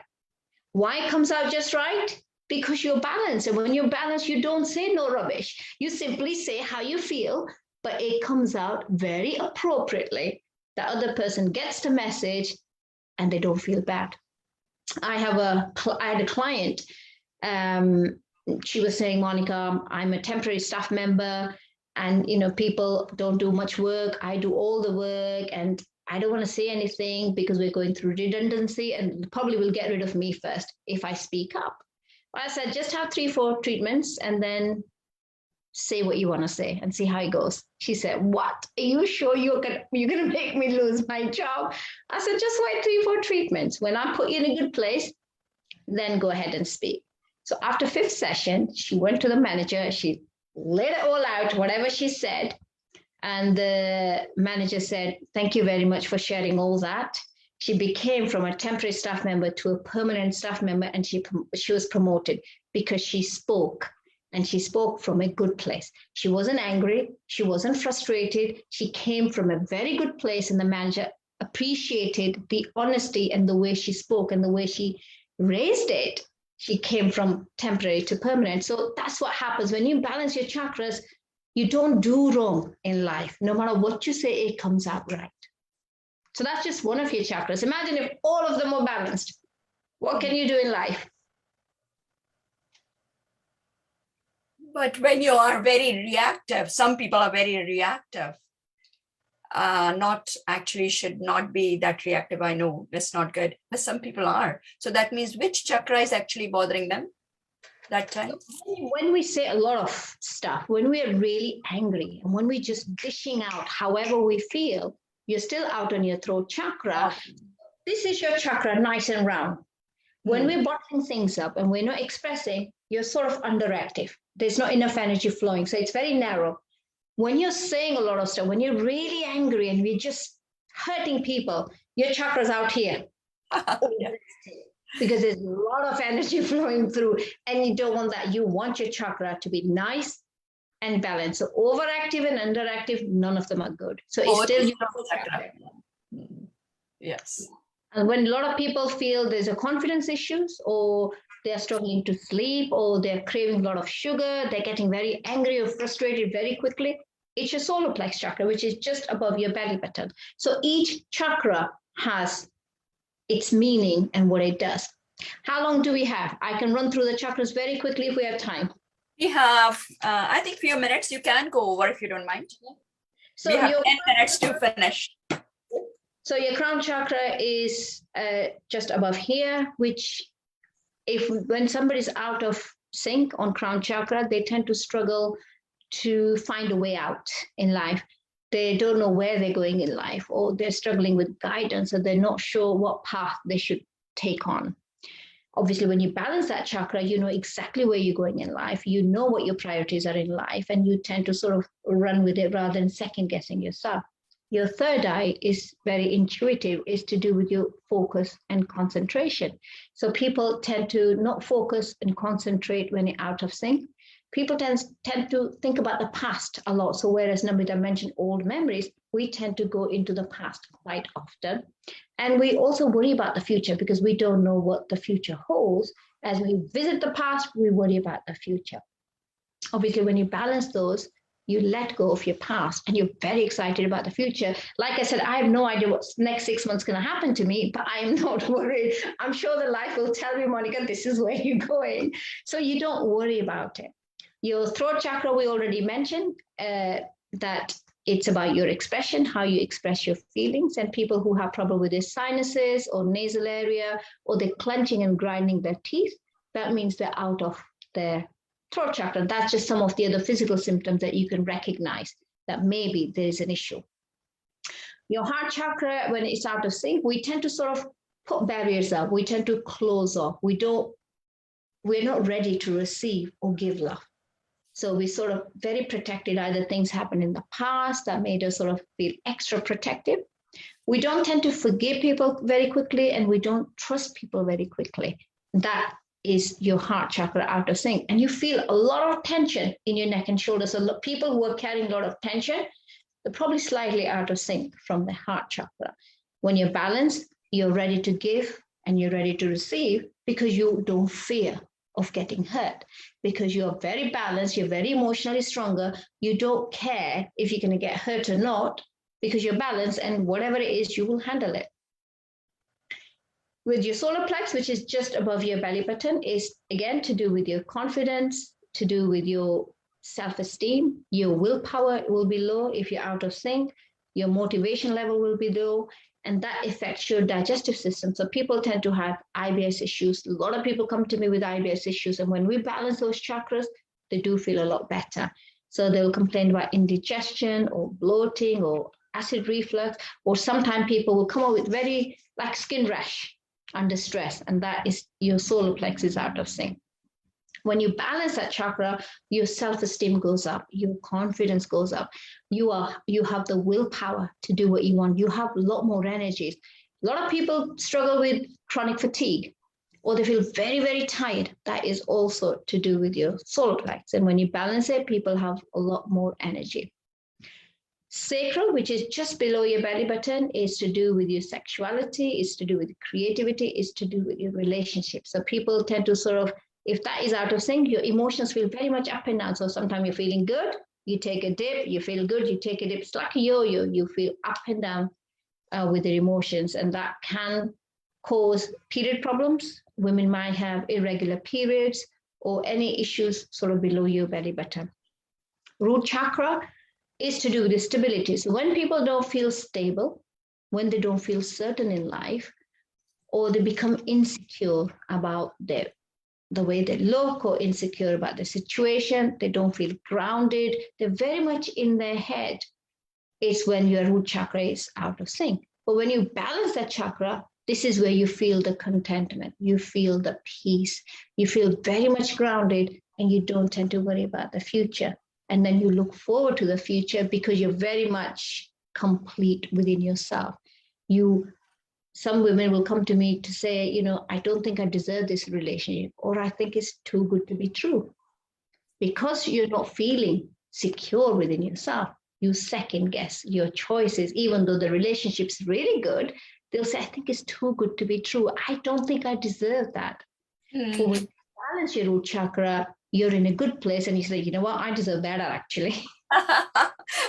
Why it comes out just right? Because you're balanced. And when you're balanced, you don't say no rubbish. You simply say how you feel, but it comes out very appropriately. The other person gets the message and they don't feel bad. I had a client. She was saying, Monika, I'm a temporary staff member, and people don't do much work. I do all the work, and I don't want to say anything because we're going through redundancy, and probably will get rid of me first if I speak up. I said, just have 3-4 treatments and then say what you want to say and see how it goes. She said, what? Are you sure you're gonna make me lose my job? I said, just wait 3-4 treatments. When I put you in a good place, then go ahead and speak. So after 5th session, she went to the manager. She laid it all out, whatever she said. And the manager said, thank you very much for sharing all that. She became from a temporary staff member to a permanent staff member, and she was promoted because she spoke, and she spoke from a good place. She wasn't angry. She wasn't frustrated. She came from a very good place, and the manager appreciated the honesty and the way she spoke and the way she raised it. She came from temporary to permanent. So that's what happens when you balance your chakras. You don't do wrong in life. No matter what you say, it comes out right. So that's just one of your chakras. Imagine if all of them were balanced. What can you do in life? But when you are very reactive, some people are very reactive. Not actually should not be that reactive. I know that's not good, but some people are. So that means which chakra is actually bothering them that time? When we say a lot of stuff, when we are really angry and when we just dishing out however we feel, you're still out on your throat chakra. This is your chakra, nice and round. When we're bottling things up and we're not expressing, you're sort of underactive. There's not enough energy flowing. So it's very narrow. When you're saying a lot of stuff, when you're really angry and we're just hurting people, your chakra's out here. Because there's a lot of energy flowing through, and you don't want that. You want your chakra to be nice and balanced. So overactive and underactive, none of them are good. So it's still your chakra. Yes. And when a lot of people feel there's a confidence issues, or they're struggling to sleep, or they're craving a lot of sugar, they're getting very angry or frustrated very quickly, it's your solar plex chakra, which is just above your belly button. So each chakra has its meaning and what it does. How long do we have? I can run through the chakras very quickly if we have time. We have, I think, few minutes. You can go over if you don't mind. So we have 10 minutes to finish. So your crown chakra is just above here, which when somebody's out of sync on crown chakra, they tend to struggle to find a way out in life. They don't know where they're going in life, or they're struggling with guidance, or they're not sure what path they should take on. Obviously, when you balance that chakra, you know exactly where you're going in life. You know what your priorities are in life, and you tend to sort of run with it rather than second guessing yourself. Your third eye is very intuitive, is to do with your focus and concentration. So people tend to not focus and concentrate when you're out of sync. People tend to think about the past a lot. So whereas Namrita mentioned old memories, we tend to go into the past quite often. And we also worry about the future because we don't know what the future holds. As we visit the past, we worry about the future. Obviously, when you balance those, you let go of your past and you're very excited about the future. Like I said, I have no idea what next 6 months is going to happen to me, but I'm not worried. I'm sure the life will tell me, Monika, this is where you're going. So you don't worry about it. Your throat chakra, we already mentioned that it's about your expression, how you express your feelings. And people who have trouble with their sinuses or nasal area, or they're clenching and grinding their teeth, that means they're out of their throat chakra. That's just some of the other physical symptoms that you can recognize that maybe there is an issue. Your heart chakra, when it's out of sync, we tend to sort of put barriers up. We tend to close off. We're not ready to receive or give love. So we sort of very protected. Either things happened in the past that made us sort of feel extra protective. We don't tend to forgive people very quickly, and we don't trust people very quickly. That is your heart chakra out of sync. And you feel a lot of tension in your neck and shoulders. So people who are carrying a lot of tension, they're probably slightly out of sync from the heart chakra. When you're balanced, you're ready to give and you're ready to receive because you don't fear of getting hurt, because you're very balanced, you're very emotionally stronger. You don't care if you're going to get hurt or not because you're balanced, and whatever it is, you will handle it. With your solar plex, which is just above your belly button, is again to do with your confidence, to do with your self-esteem. Your willpower will be low if you're out of sync. Your motivation level will be low, and that affects your digestive system. So people tend to have IBS issues. A lot of people come to me with IBS issues, and when we balance those chakras, they do feel a lot better. So they'll complain about indigestion or bloating or acid reflux, or sometimes people will come up with very like skin rash under stress, and that is your solar plex is out of sync. When you balance that chakra, your self-esteem goes up, your confidence goes up. You have the willpower to do what you want. You have a lot more energies. A lot of people struggle with chronic fatigue, or they feel very, very tired. That is also to do with your solar plex. And when you balance it, people have a lot more energy. Sacral, which is just below your belly button, is to do with your sexuality, is to do with creativity, is to do with your relationships. So people tend to sort of, if that is out of sync, your emotions feel very much up and down. So sometimes you're feeling good, you take a dip, you feel good, you take a dip. It's like a yo-yo, you feel up and down with their emotions, and that can cause period problems. Women might have irregular periods or any issues sort of below your belly button. Root chakra is to do with the stability. So when people don't feel stable, when they don't feel certain in life, or they become insecure about the way they look, or insecure about the situation, they don't feel grounded, they're very much in their head, it's when your root chakra is out of sync. But when you balance that chakra, this is where you feel the contentment, you feel the peace, you feel very much grounded, and you don't tend to worry about the future. And then you look forward to the future because you're very much complete within yourself. Some women will come to me to say, you know, I don't think I deserve this relationship, or I think it's too good to be true. Because you're not feeling secure within yourself, you second guess your choices. Even though the relationship's really good, they'll say, I think it's too good to be true. I don't think I deserve that. But when you balance your root chakra, you're in a good place, and you say, you know what, I deserve better actually.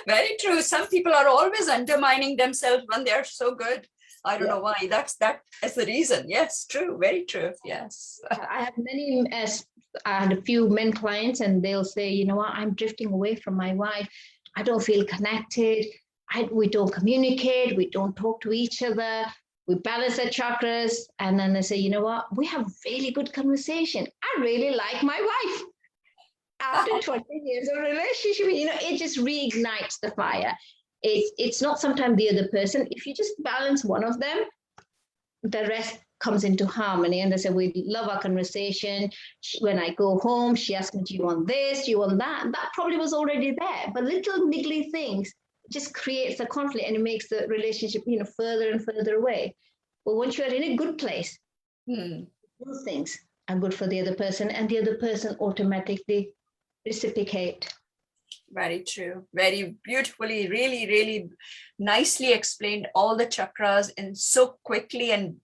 Very true. Some people are always undermining themselves when they are so good. I don't know why. That's the reason. Yes, true. Very true. Yes. I have I had a few men clients, and they'll say, you know what, I'm drifting away from my wife. I don't feel connected. We don't communicate. We don't talk to each other. We balance our chakras. And then they say, you know what, we have really good conversation. I really like my wife. After 20 years of relationship, you know, it just reignites the fire. It's not sometimes the other person. If you just balance one of them, the rest comes into harmony. And they say, we love our conversation. When I go home, she asks me, do you want this? Do you want that? And that probably was already there. But little niggly things just creates a conflict, and it makes the relationship, you know, further and further away. But once you're in a good place, those things are good for the other person, and the other person automatically reciprocate. Very true. Very beautifully, really, really nicely explained all the chakras in so quickly and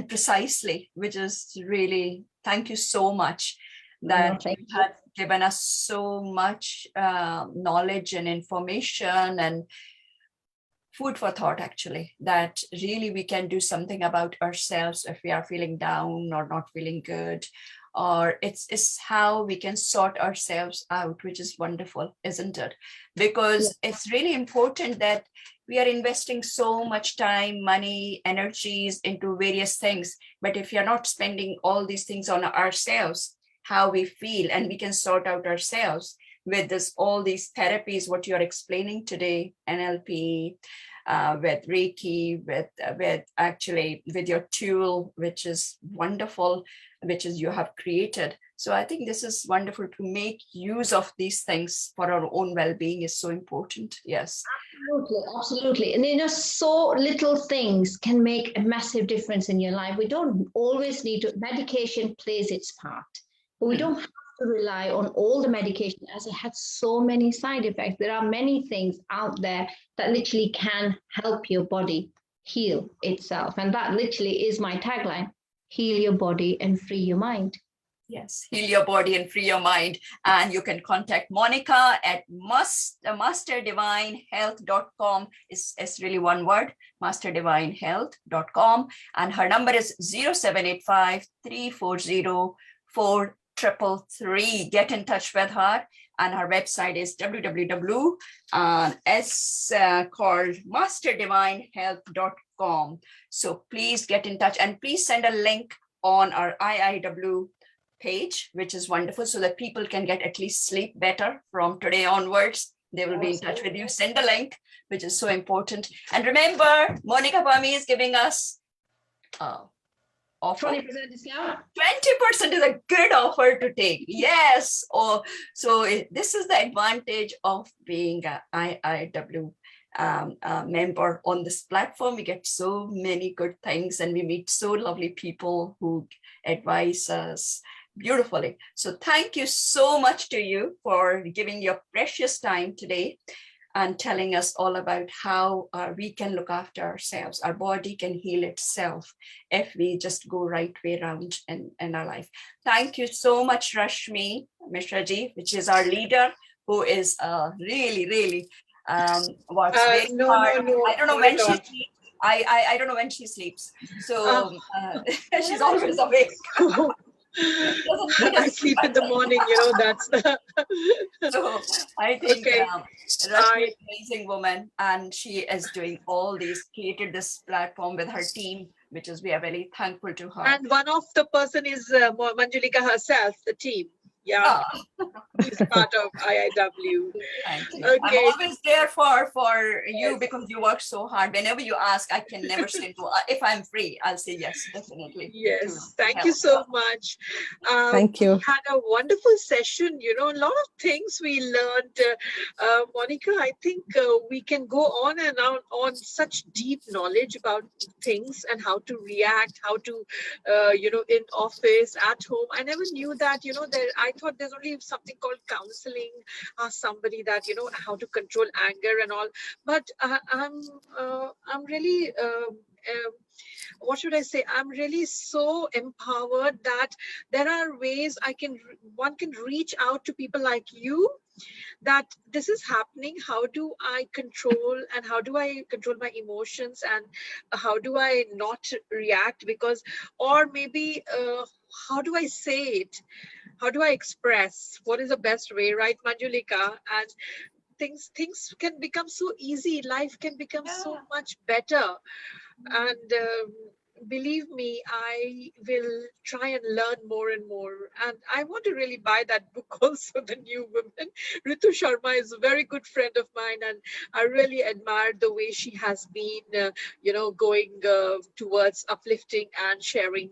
precisely, which is really, thank you so much that you have given us so much knowledge and information and food for thought, actually, that really we can do something about ourselves if we are feeling down or not feeling good. Or it's how we can sort ourselves out, which is wonderful, isn't it? Because it's really important that we are investing so much time, money, energies into various things. But if you're not spending all these things on ourselves, how we feel, and we can sort out ourselves with all these therapies, what you're explaining today, NLP, with Reiki, with your tool, which is wonderful, which is you have created. So I think this is wonderful to make use of these things for our own well-being is so important. Yes. Absolutely. And you know, so little things can make a massive difference in your life. We don't always need to, medication plays its part, but we don't have to rely on all the medication, as it has so many side effects. There are many things out there that literally can help your body heal itself. And that literally is my tagline: heal your body and free your mind. Yes, heal your body and free your mind. And you can contact Monika at masterdivinehealth.com. It's really one word, masterdivinehealth.com. And her number is 0785 340 4333. Get in touch with her. And her website is www. Called masterdivinehealth.com. So please get in touch, and please send a link on our IIW page, which is wonderful, so that people can get at least sleep better from today onwards. They will be in touch with you. Send the link, which is so important. And remember, Monika Bammi is giving us offer. 20% discount. 20% is a good offer to take. Yes. So this is the advantage of being a IIW member on this platform. We get so many good things, and we meet so lovely people who advise us beautifully. So thank you so much to you for giving your precious time today and telling us all about how we can look after ourselves. Our body can heal itself if we just go right way around in our life. Thank you so much, Rashmi Mishraji, which is our leader, who is really, really works very No, hard. no, I don't know not when at she all. sleeps. I don't know when she sleeps. So she's always awake. I sleep in the morning, that's the. So I think Okay. Rashmi is an amazing woman, and she is doing all these, created this platform with her team, which is, we are very thankful to her. And one of the person is Manjulika herself, the team. Yeah, she's part of IIW. Thank you. Okay. I'm always there for you Yes. because you work so hard. Whenever you ask, I can never say no. If I'm free, I'll say yes, definitely. Yes, thank help. you so much. Thank you. We had a wonderful session, a lot of things we learned. Monika, I think we can go on and on such deep knowledge about things and how to react, how to, in office, at home. I never knew that, I thought there's only something called counseling, ask somebody that, how to control anger and all. But I'm really, what should I say? I'm really so empowered that there are ways one can reach out to people like you, that this is happening. How do I control, and how do I control my emotions, and how do I not react? Because, or maybe, how do I say it? How do I express? What is the best way, right, Manjulika? And things can become so easy. Life can become so much better. And believe me, I will try and learn more and more. And I want to really buy that book also, The New Women. Ritu Sharma is a very good friend of mine, and I really admire the way she has been, going towards uplifting and sharing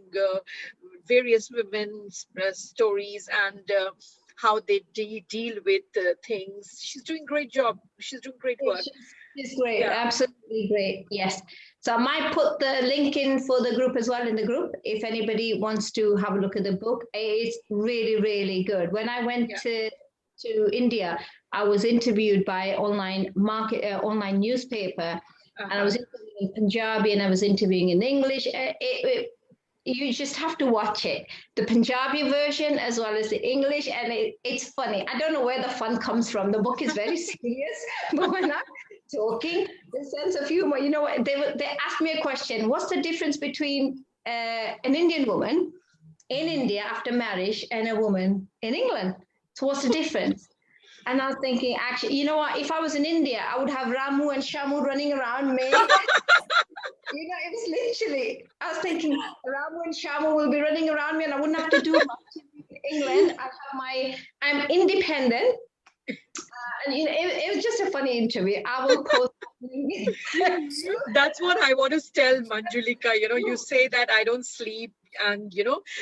various women's stories and how they deal with things. She's doing great job. She's doing great work. She's great, Yeah. absolutely great. Yes. So I might put the link in for the group as well in the group. If anybody wants to have a look at the book, it's really, really good. When I went to India, I was interviewed by online newspaper, and I was interviewing in Punjabi and I was interviewing in English. You just have to watch it, the Punjabi version as well as the English, and it's funny. I don't know where the fun comes from. The book is very serious, but when I'm talking, the sense of humor, they asked me a question: what's the difference between an Indian woman in India after marriage and a woman in England? So what's the difference? And I was thinking, actually, you know what? If I was in India, I would have Ramu and Shamu running around me. It was literally, I was thinking, Ramu and Shamu will be running around me and I wouldn't have to do much in England. I'm independent. And it was just a funny interview. I will post. That's what I want to tell Manjulika. You say that I don't sleep, and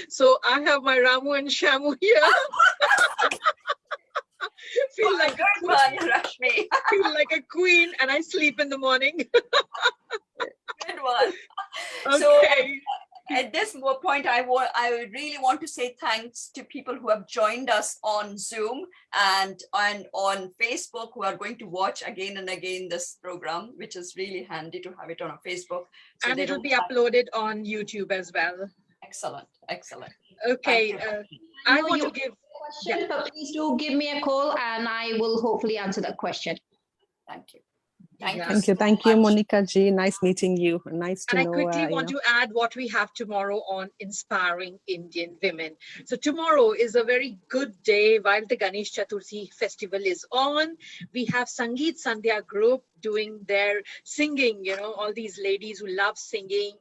so I have my Ramu and Shamu here. Feel like a good one, Rashmi. feel like a queen, and I sleep in the morning. Good one. Okay. So at this point, I would really want to say thanks to people who have joined us on Zoom and on Facebook, who are going to watch again and again this program, which is really handy to have it on our Facebook. So and it will be uploaded on YouTube as well. Excellent. Okay. I want to give question, but please do give me a call and I will hopefully answer that question. Thank you. Thank you, Monika ji. Nice meeting you. Nice to know. And I quickly want to add what we have tomorrow on Inspiring Indian Women. So tomorrow is a very good day while the Ganesh Chaturthi festival is on. We have Sangeet Sandhya group doing their singing, all these ladies who love singing,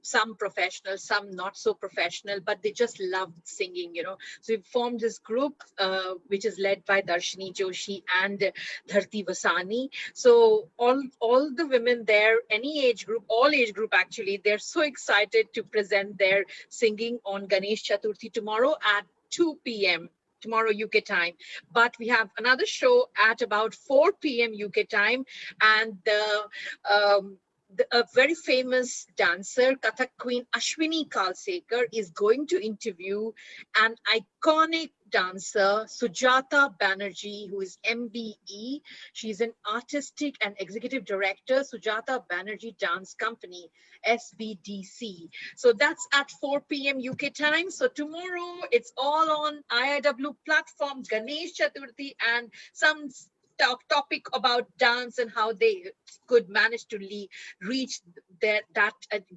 some professional, some not so professional, but they just love singing, So we formed this group, which is led by Darshini Joshi and Dharti Vasani. So all the women there, any age group, all age group actually, they're so excited to present their singing on Ganesh Chaturthi tomorrow at 2 p.m. tomorrow UK time. But we have another show at about 4 p.m. UK time, and a very famous dancer, Kathak Queen Ashwini Kalsekar, is going to interview an iconic dancer, Sujata Banerjee, who is MBE. She's an artistic and executive director, Sujata Banerjee Dance Company, SBDC. So that's at 4 p.m. UK time. So tomorrow it's all on IIW platform, Ganesh Chaturthi, and some topic about dance and how they could manage to reach that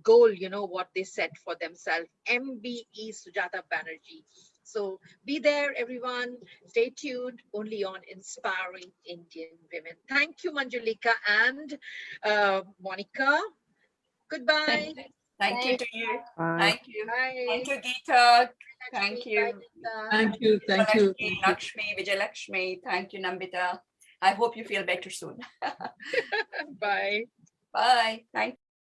goal, you know, what they set for themselves. MBE Sujata Banerjee. So be there, everyone. Stay tuned, only on Inspiring Indian Women. Thank you, Manjulika and Monika. Goodbye. Thank you to you. Bye. Thank you. Bye. Thank you, Geeta. Thank Bye, you. Geeta. Thank you. Thank you. Lakshmi, Lakshmi, Vijayalakshmi. Thank you, Nambita. I hope you feel better soon. Bye. Bye. Thank you.